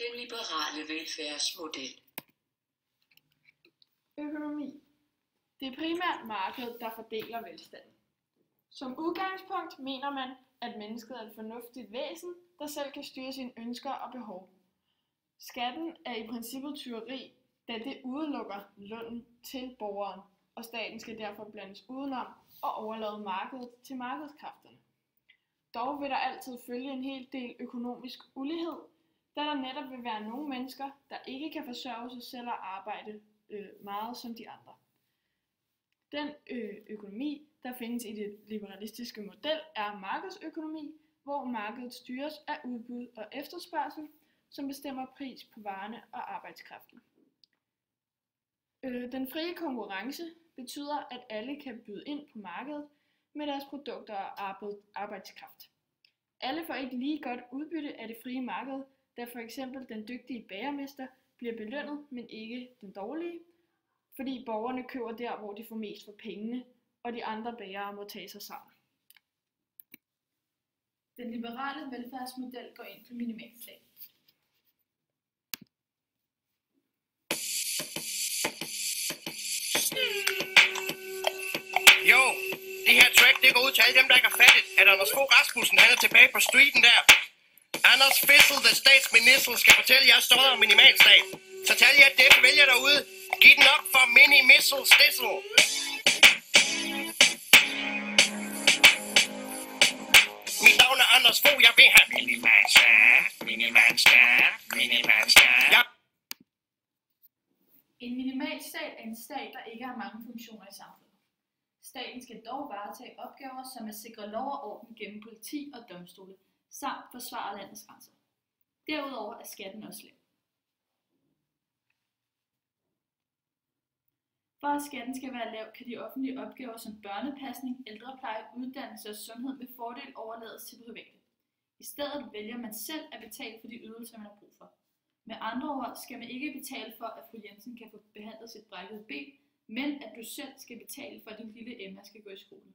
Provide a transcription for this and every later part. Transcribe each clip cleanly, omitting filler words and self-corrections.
Den liberale velfærdsmodel. Økonomi. Det er primært markedet, der fordeler velstanden. Som udgangspunkt mener man, at mennesket er et fornuftigt væsen, der selv kan styre sine ønsker og behov. Skatten er i princippet tyveri, da det udelukker lønnen til borgeren, og staten skal derfor blandes udenom og overlade markedet til markedskræfterne. Dog vil der altid følge en hel del økonomisk ulighed, da der netop vil være nogle mennesker, der ikke kan forsørge sig selv og arbejde meget som de andre. Den økonomi, der findes i det liberalistiske model, er markedsøkonomi, hvor markedet styres af udbud og efterspørgsel, som bestemmer pris på varerne og arbejdskraften. Den frie konkurrence betyder, at alle kan byde ind på markedet med deres produkter og arbejdskraft. Alle får ikke lige godt udbytte af det frie marked, da for eksempel den dygtige bagermester bliver belønnet, men ikke den dårlige, fordi borgerne køber der, hvor de får mest for pengene, og de andre bagere må tage sig sammen. Den liberale velfærdsmodel går ind for minimalstat. Jo, det her track, det går ud til alle dem, der ikke har fattet, at Anders Fogh Rasmussen, han er tilbage på streeten der. Anders Fissel, the statsminister, skal fortælle jer stolt om minimalstat. Så tal jer det, vælger derude. Giv den op for mini-missel stissel. Mit navn er Anders Fogh, jeg vil have minimalstat, minimalstat, minimalstat. Ja. En minimalstat er en stat, der ikke har mange funktioner i samfundet. Staten skal dog varetage opgaver, som at sikre lov og orden gennem politi og domstole, samt forsvare landets grænser. Derudover er skatten også lav. For at skatten skal være lav, kan de offentlige opgaver som børnepasning, ældrepleje, uddannelse og sundhed med fordel overlades til private. I stedet vælger man selv at betale for de ydelser, man har brug for. Med andre ord skal man ikke betale for, at fru Jensen kan få behandlet sit brækkede ben, men at du selv skal betale for, at din lille Emma skal gå i skole.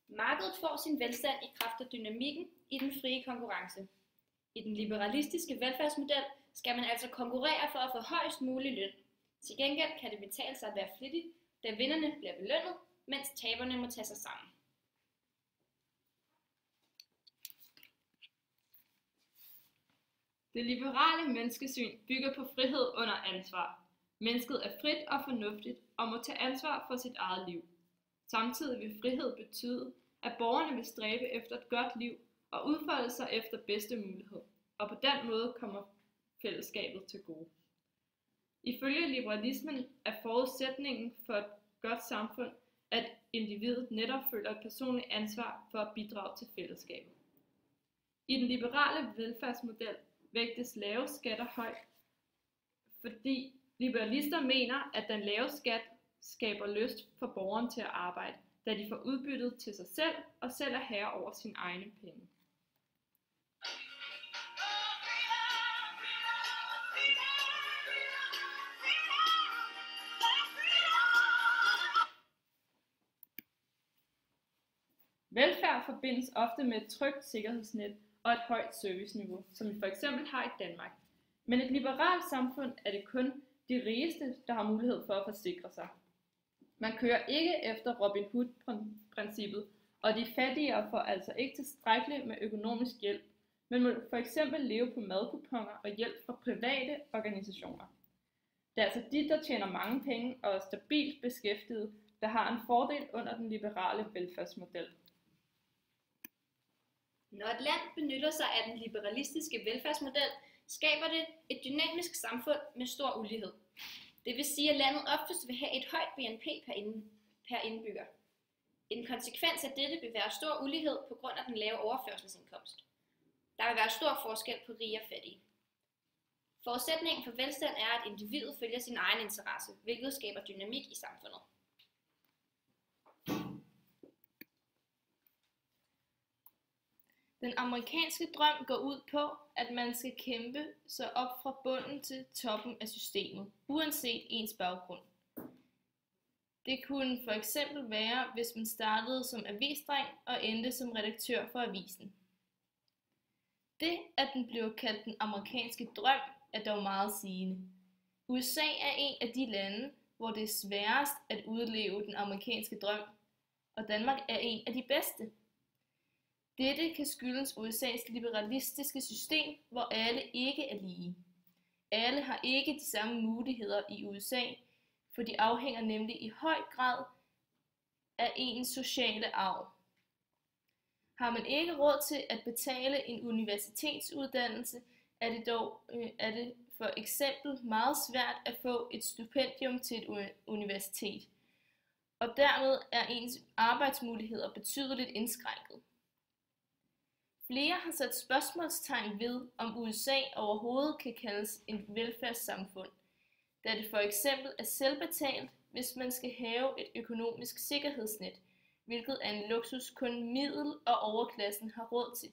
Markedet får sin velstand i kraft af dynamikken i den frie konkurrence. I den liberalistiske velfærdsmodel skal man altså konkurrere for at få højst mulig løn. Til gengæld kan det betale sig at være flittig, da vinderne bliver belønnet, mens taberne må tage sig sammen. Det liberale menneskesyn bygger på frihed under ansvar. Mennesket er frit og fornuftigt og må tage ansvar for sit eget liv. Samtidig vil frihed betyde, at borgerne vil stræbe efter et godt liv og udfolde sig efter bedste mulighed, og på den måde kommer fællesskabet til gode. Ifølge liberalismen er forudsætningen for et godt samfund, at individet netop føler et personligt ansvar for at bidrage til fællesskabet. I den liberale velfærdsmodel vægtes lave skatter højt, fordi liberalister mener, at den lave skat skaber lyst for borgeren til at arbejde, da de får udbyttet til sig selv og selv er herre over sine egne penge. Velfærd forbindes ofte med et trygt sikkerhedsnet og et højt serviceniveau, som vi for eksempel har i Danmark. Men et liberalt samfund er det kun de rigeste, der har mulighed for at forsikre sig. Man kører ikke efter Robin Hood-princippet, og de fattigere får altså ikke tilstrækkeligt med økonomisk hjælp, men må for eksempel leve på madkuponer og hjælp fra private organisationer. Det er altså de, der tjener mange penge og er stabilt beskæftiget, der har en fordel under den liberale velfærdsmodel. Når et land benytter sig af den liberalistiske velfærdsmodel, skaber det et dynamisk samfund med stor ulighed. Det vil sige, at landet oftest vil have et højt BNP per indbygger. En konsekvens af dette vil være stor ulighed på grund af den lave overførselsindkomst. Der vil være stor forskel på rige og fattige. Forudsætningen for velstand er, at individet følger sin egen interesse, hvilket skaber dynamik i samfundet. Den amerikanske drøm går ud på, at man skal kæmpe sig op fra bunden til toppen af systemet, uanset ens baggrund. Det kunne for eksempel være, hvis man startede som avisdreng og endte som redaktør for avisen. Det, at den blev kaldt den amerikanske drøm, er dog meget sigende. USA er en af de lande, hvor det er sværest at udleve den amerikanske drøm, og Danmark er en af de bedste. Dette kan skyldes USA's liberalistiske system, hvor alle ikke er lige. Alle har ikke de samme muligheder i USA, for de afhænger nemlig i høj grad af ens sociale arv. Har man ikke råd til at betale en universitetsuddannelse, er det for eksempel meget svært at få et stipendium til et universitet, og dermed er ens arbejdsmuligheder betydeligt indskrænket. Flere har sat spørgsmålstegn ved, om USA overhovedet kan kaldes et velfærdssamfund, da det for eksempel er selvbetalt, hvis man skal have et økonomisk sikkerhedsnet, hvilket er en luksus kun middel- og overklassen har råd til.